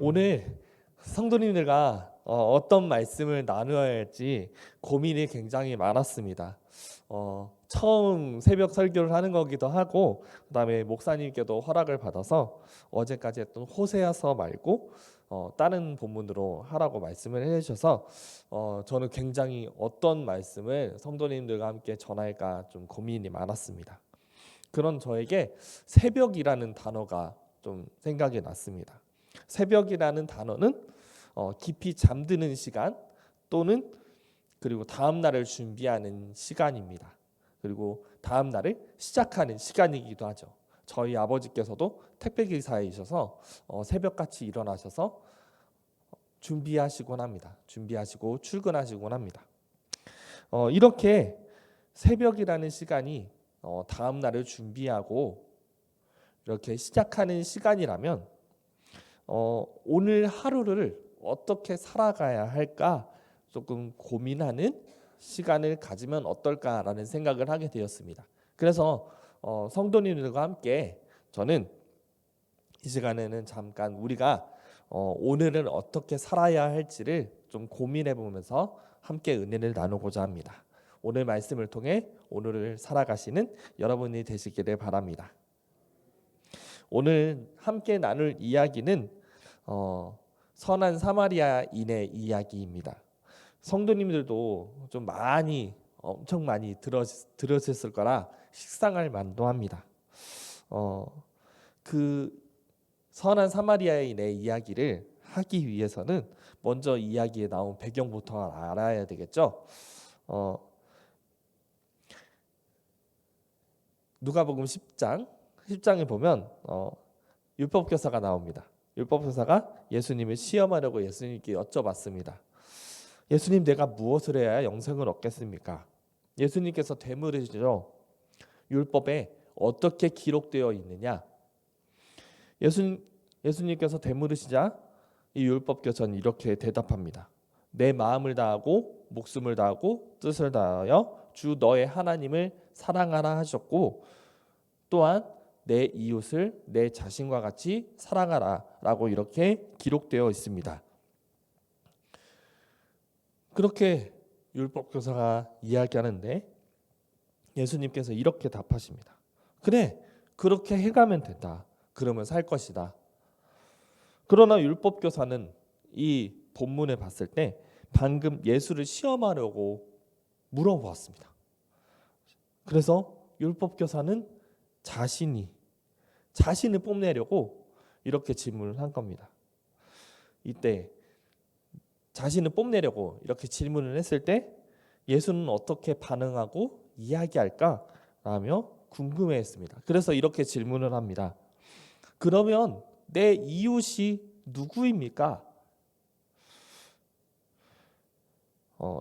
오늘 성도님들과 어떤 말씀을 나누어야 할지 고민이 굉장히 많았습니다. 처음 새벽 설교를 하는 거기도 하고, 그다음에 목사님께도 허락을 받아서 어제까지 했던 호세아서 말고 다른 본문으로 하라고 말씀을 해주셔서 저는 굉장히 어떤 말씀을 성도님들과 함께 전할까 좀 고민이 많았습니다. 그런 저에게 새벽이라는 단어가 좀 생각이 났습니다. 새벽이라는 단어는 깊이 잠드는 시간 또는 그리고 다음 날을 준비하는 시간입니다. 그리고 다음 날을 시작하는 시간이기도 하죠. 저희 아버지께서도 택배 기사이셔서 새벽같이 일어나셔서 준비하시곤 합니다. 준비하시고 출근하시곤 합니다. 이렇게 새벽이라는 시간이 다음 날을 준비하고 이렇게 시작하는 시간이라면 오늘 하루를 어떻게 살아가야 할까 조금 고민하는 시간을 가지면 어떨까라는 생각을 하게 되었습니다. 그래서 성도님들과 함께 저는 이 시간에는 잠깐 우리가 오늘을 어떻게 살아야 할지를 좀 고민해 보면서 함께 은혜를 나누고자 합니다. 오늘 말씀을 통해 오늘을 살아가시는 여러분이 되시기를 바랍니다. 오늘 함께 나눌 이야기는 선한 사마리아인의 이야기입니다. 성도님들도 좀 엄청 많이 들으셨을 거라 식상할 만도 합니다. 그 선한 사마리아인의 이야기를 하기 위해서는 먼저 이야기에 나온 배경부터 알아야 되겠죠. 누가복음 10장에 보면 율법교사가 나옵니다. 율법교사가 예수님을 시험하려고 예수님께 여쭤봤습니다. 예수님, 내가 무엇을 해야 영생을 얻겠습니까? 예수님께서 되물으시죠. 율법에 어떻게 기록되어 있느냐? 예수님께서 되물으시자 이 율법교사는 이렇게 대답합니다. 내 마음을 다하고 목숨을 다하고 뜻을 다하여 주 너의 하나님을 사랑하라 하셨고, 또한 내 이웃을 내 자신과 같이 사랑하라 라고 이렇게 기록되어 있습니다. 그렇게 율법교사가 이야기하는데 예수님께서 이렇게 답하십니다. 그래, 그렇게 해가면 된다. 그러면 살 것이다. 그러나 율법교사는 이 본문을 봤을 때 방금 예수를 시험하려고 물어보았습니다. 그래서 율법교사는 자신을 뽐내려고 이렇게 질문을 한 겁니다. 이때 자신을 뽐내려고 이렇게 질문을 했을 때 예수는 어떻게 반응하고 이야기할까 라며 궁금해했습니다. 그래서 이렇게 질문을 합니다. 그러면 내 이웃이 누구입니까?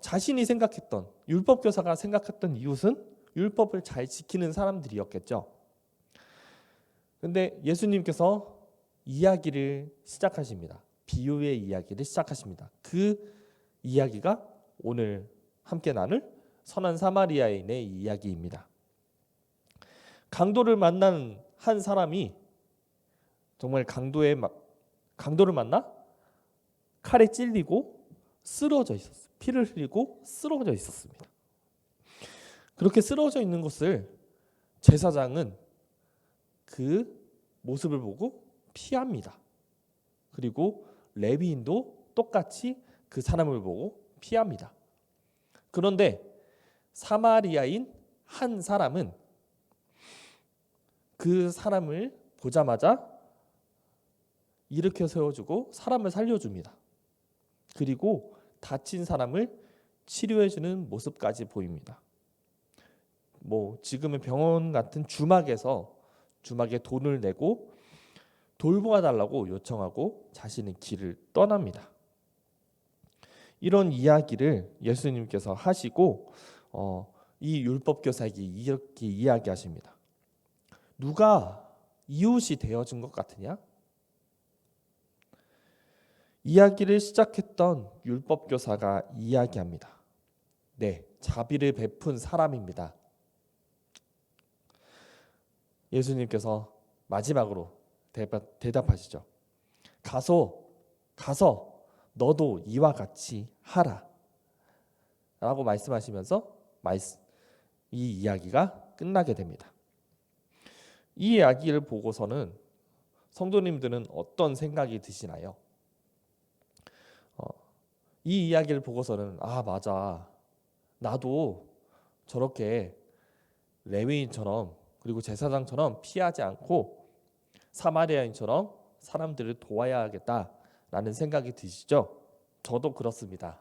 자신이 생각했던, 율법교사가 생각했던 이웃은 율법을 잘 지키는 사람들이었겠죠. 근데 예수님께서 이야기를 시작하십니다. 비유의 이야기를 시작하십니다. 그 이야기가 오늘 함께 나눌 선한 사마리아인의 이야기입니다. 강도를 만난 한 사람이 정말 강도를 만나 칼에 찔리고 쓰러져 있었어요. 피를 흘리고 쓰러져 있었습니다. 그렇게 쓰러져 있는 것을 제사장은 그 모습을 보고 피합니다. 그리고 레위인도 똑같이 그 사람을 보고 피합니다. 그런데 사마리아인 한 사람은 그 사람을 보자마자 일으켜 세워주고 사람을 살려줍니다. 그리고 다친 사람을 치료해주는 모습까지 보입니다. 지금은 병원 같은 주막에 돈을 내고 돌보아달라고 요청하고 자신의 길을 떠납니다. 이런 이야기를 예수님께서 하시고 이 율법교사에게 이렇게 이야기하십니다. 누가 이웃이 되어준 것 같으냐? 이야기를 시작했던 율법교사가 이야기합니다. 네, 자비를 베푼 사람입니다. 예수님께서 마지막으로 대답하시죠. 가서 가서 너도 이와 같이 하라 라고 말씀하시면서 이 이야기가 끝나게 됩니다. 이 이야기를 보고서는 성도님들은 어떤 생각이 드시나요? 이 이야기를 보고서는 맞아, 나도 저렇게 레위인처럼 그리고 제사장처럼 피하지 않고 사마리아인처럼 사람들을 도와야겠다라는 생각이 드시죠? 저도 그렇습니다.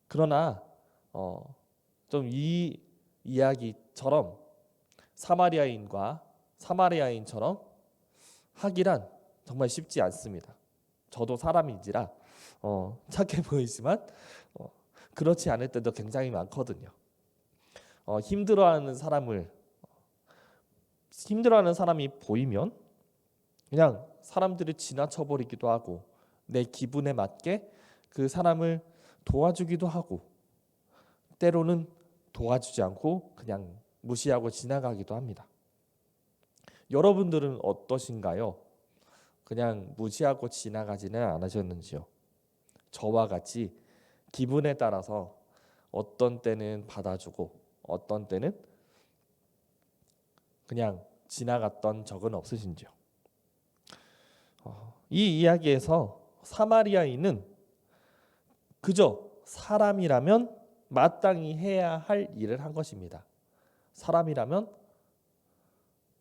그러나 좀 이 이야기처럼 사마리아인처럼 하기란 정말 쉽지 않습니다. 저도 사람인지라 착해 보이지만 그렇지 않을 때도 굉장히 많거든요. 힘들어하는 사람이 보이면 그냥 사람들을 지나쳐 버리기도 하고 내 기분에 맞게 그 사람을 도와주기도 하고 때로는 도와주지 않고 그냥 무시하고 지나가기도 합니다. 여러분들은 어떠신가요? 그냥 무시하고 지나가지는 않으셨는지요? 저와 같이 기분에 따라서 어떤 때는 받아주고 어떤 때는 그냥 지나갔던 적은 없으신지요? 이 이야기에서 사마리아인은 그저 사람이라면 마땅히 해야 할 일을 한 것입니다. 사람이라면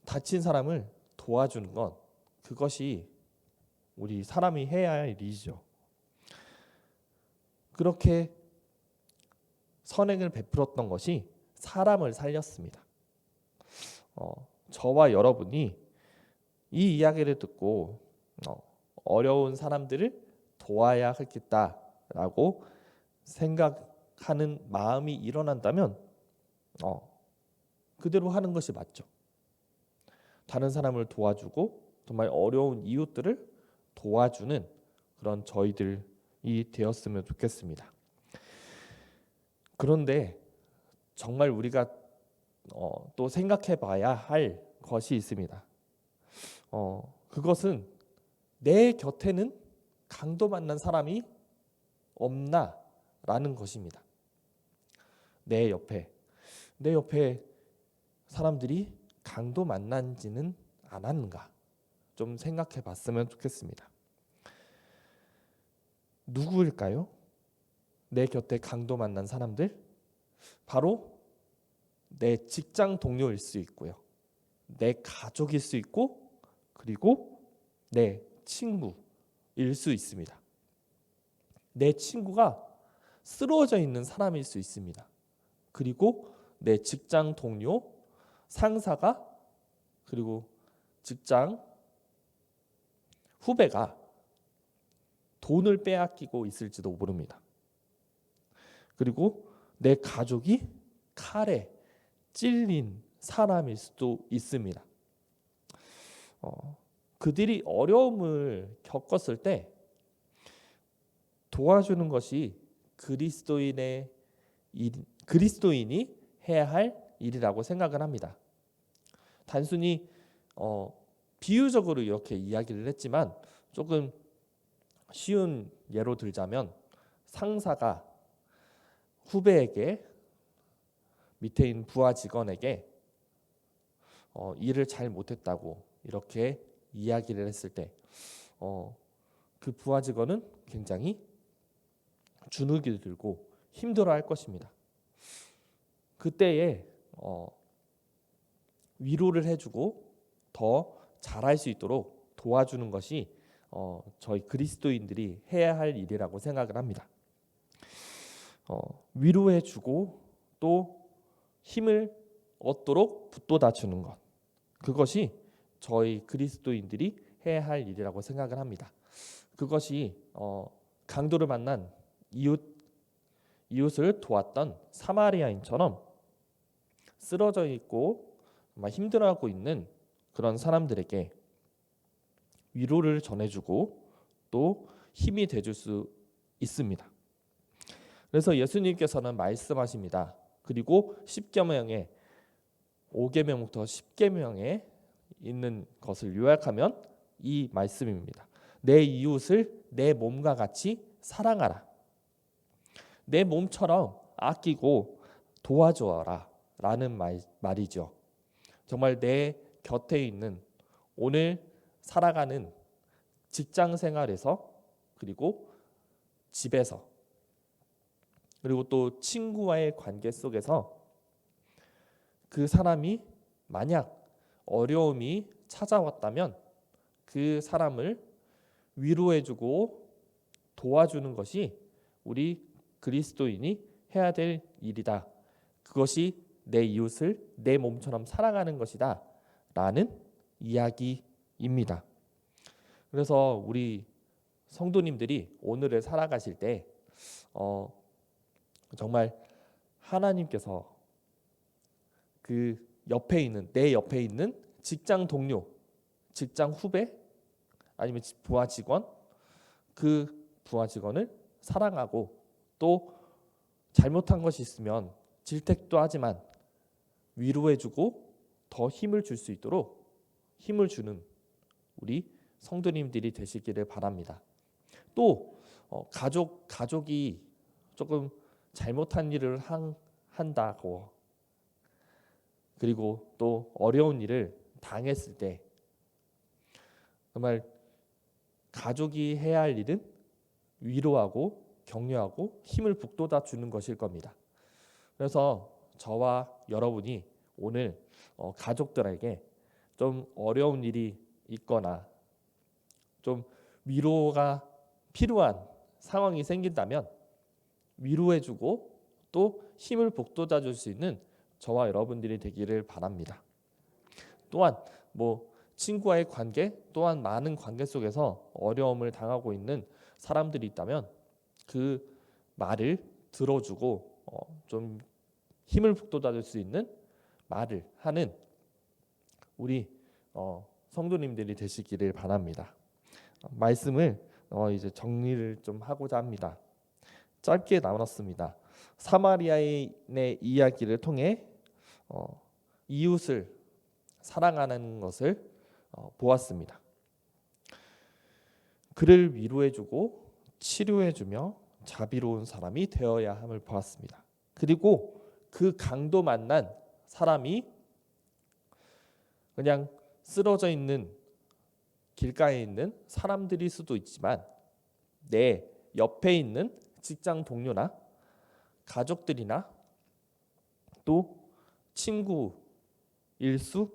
다친 사람을 도와주는 것, 그것이 우리 사람이 해야 할 일이죠. 그렇게 선행을 베풀었던 것이 사람을 살렸습니다. 저와 여러분이 이 이야기를 듣고 어려운 사람들을 도와야 하겠다라고 생각하는 마음이 일어난다면 그대로 하는 것이 맞죠. 다른 사람을 도와주고 정말 어려운 이웃들을 도와주는 그런 저희들이 되었으면 좋겠습니다. 그런데 정말 우리가 또 생각해 봐야 할 것이 있습니다. 그것은 내 곁에는 강도 만난 사람이 없나라는 것입니다. 내 옆에 사람들이 강도 만난지는 않았는가 좀 생각해 봤으면 좋겠습니다. 누구일까요? 내 곁에 강도 만난 사람들? 바로 내 직장 동료일 수 있고요. 내 가족일 수 있고 그리고 내 친구일 수 있습니다. 내 친구가 쓰러져 있는 사람일 수 있습니다. 그리고 내 직장 동료, 상사가 그리고 직장 후배가 돈을 빼앗기고 있을지도 모릅니다. 그리고 내 가족이 칼에 찔린 사람일 수도 있습니다. 그들이 어려움을 겪었을 때 도와주는 것이 그리스도인이 해야 할 일이라고 생각을 합니다. 단순히 비유적으로 이렇게 이야기를 했지만 조금 쉬운 예로 들자면 상사가 후배에게 밑에 있는 부하 직원에게 일을 잘 못했다고 이렇게 이야기를 했을 때 그 부하 직원은 굉장히 주눅이 들고 힘들어할 것입니다. 그때에 위로를 해주고 더 잘할 수 있도록 도와주는 것이 저희 그리스도인들이 해야 할 일이라고 생각을 합니다. 위로해주고 또 힘을 얻도록 붙돋아주는 것, 그것이 저희 그리스도인들이 해야 할 일이라고 생각을 합니다. 그것이 강도를 만난 이웃을 도왔던 사마리아인처럼 쓰러져 있고 힘들어하고 있는 그런 사람들에게 위로를 전해주고 또 힘이 돼줄 수 있습니다. 그래서 예수님께서는 말씀하십니다. 그리고 10계명에 5계명부터 10계명에 있는 것을 요약하면 이 말씀입니다. 내 이웃을 내 몸과 같이 사랑하라. 내 몸처럼 아끼고 도와주어라 라는 말이죠. 정말 내 곁에 있는 오늘 살아가는 직장 생활에서, 그리고 집에서, 그리고 또 친구와의 관계 속에서 그 사람이 만약 어려움이 찾아왔다면 그 사람을 위로해주고 도와주는 것이 우리 그리스도인이 해야 될 일이다. 그것이 내 이웃을 내 몸처럼 사랑하는 것이다 라는 이야기입니다. 그래서 우리 성도님들이 오늘을 살아가실 때 정말 하나님께서 그 옆에 있는, 내 옆에 있는 직장 동료, 직장 후배, 아니면 부하 직원, 그 부하 직원을 사랑하고 또 잘못한 것이 있으면 질책도 하지만 위로해주고 더 힘을 줄 수 있도록 힘을 주는 우리 성도님들이 되시기를 바랍니다. 또 가족이 조금 잘못한 일을 한다고, 그리고 또 어려운 일을 당했을 때 정말 가족이 해야 할 일은 위로하고 격려하고 힘을 북돋아 주는 것일 겁니다. 그래서 저와 여러분이 오늘 가족들에게 좀 어려운 일이 있거나 좀 위로가 필요한 상황이 생긴다면 위로해주고 또 힘을 북돋아 줄 수 있는 저와 여러분들이 되기를 바랍니다. 또한 친구와의 관계, 또한 많은 관계 속에서 어려움을 당하고 있는 사람들이 있다면 그 말을 들어주고 좀 힘을 북돋아 줄 수 있는 말을 하는 우리 성도님들이 되시기를 바랍니다. 말씀을 이제 정리를 좀 하고자 합니다. 짧게 나눴습니다. 사마리아인의 이야기를 통해 이웃을 사랑하는 것을 보았습니다. 그를 위로해주고 치료해주며 자비로운 사람이 되어야 함을 보았습니다. 그리고 그 강도 만난 사람이 그냥 쓰러져 있는 길가에 있는 사람들일 수도 있지만 내 옆에 있는 직장 동료나 가족들이나 또 친구일 수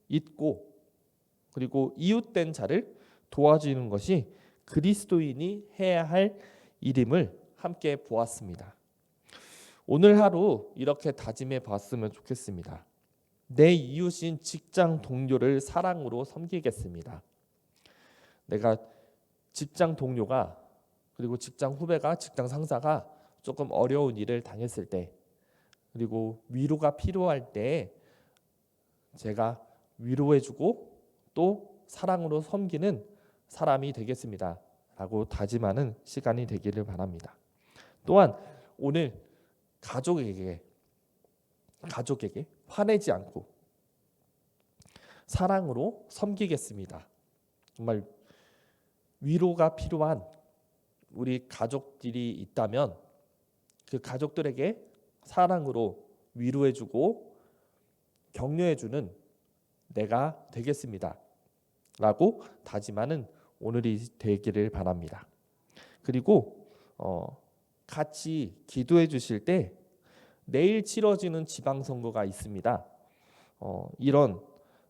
있고, 그리고 이웃된 자를 도와주는 것이 그리스도인이 해야 할 일임을 함께 보았습니다. 오늘 하루 이렇게 다짐해 봤으면 좋겠습니다. 내 이웃인 직장 동료를 사랑으로 섬기겠습니다. 내가 직장 동료가, 그리고 직장 후배가, 직장 상사가 조금 어려운 일을 당했을 때, 그리고 위로가 필요할 때 제가 위로해주고 또 사랑으로 섬기는 사람이 되겠습니다 라고 다짐하는 시간이 되기를 바랍니다. 또한 오늘 가족에게 화내지 않고 사랑으로 섬기겠습니다. 정말 위로가 필요한 우리 가족들이 있다면 그 가족들에게 사랑으로 위로해주고 격려해주는 내가 되겠습니다 라고 다짐하는 오늘이 되기를 바랍니다. 그리고 같이 기도해 주실 때 내일 치러지는 지방선거가 있습니다. 이런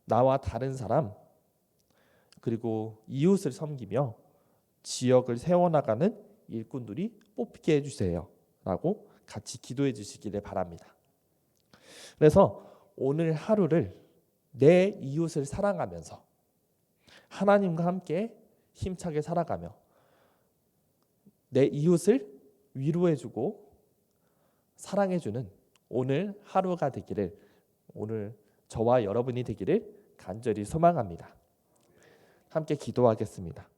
나와 다른 사람, 그리고 이웃을 섬기며 지역을 세워나가는 일꾼들이 뽑히게 해주세요 라고 같이 기도해 주시기를 바랍니다. 그래서 오늘 하루를 내 이웃을 사랑하면서 하나님과 함께 힘차게 살아가며 내 이웃을 위로해주고 사랑해주는 오늘 하루가 되기를, 오늘 저와 여러분이 되기를 간절히 소망합니다. 함께 기도하겠습니다.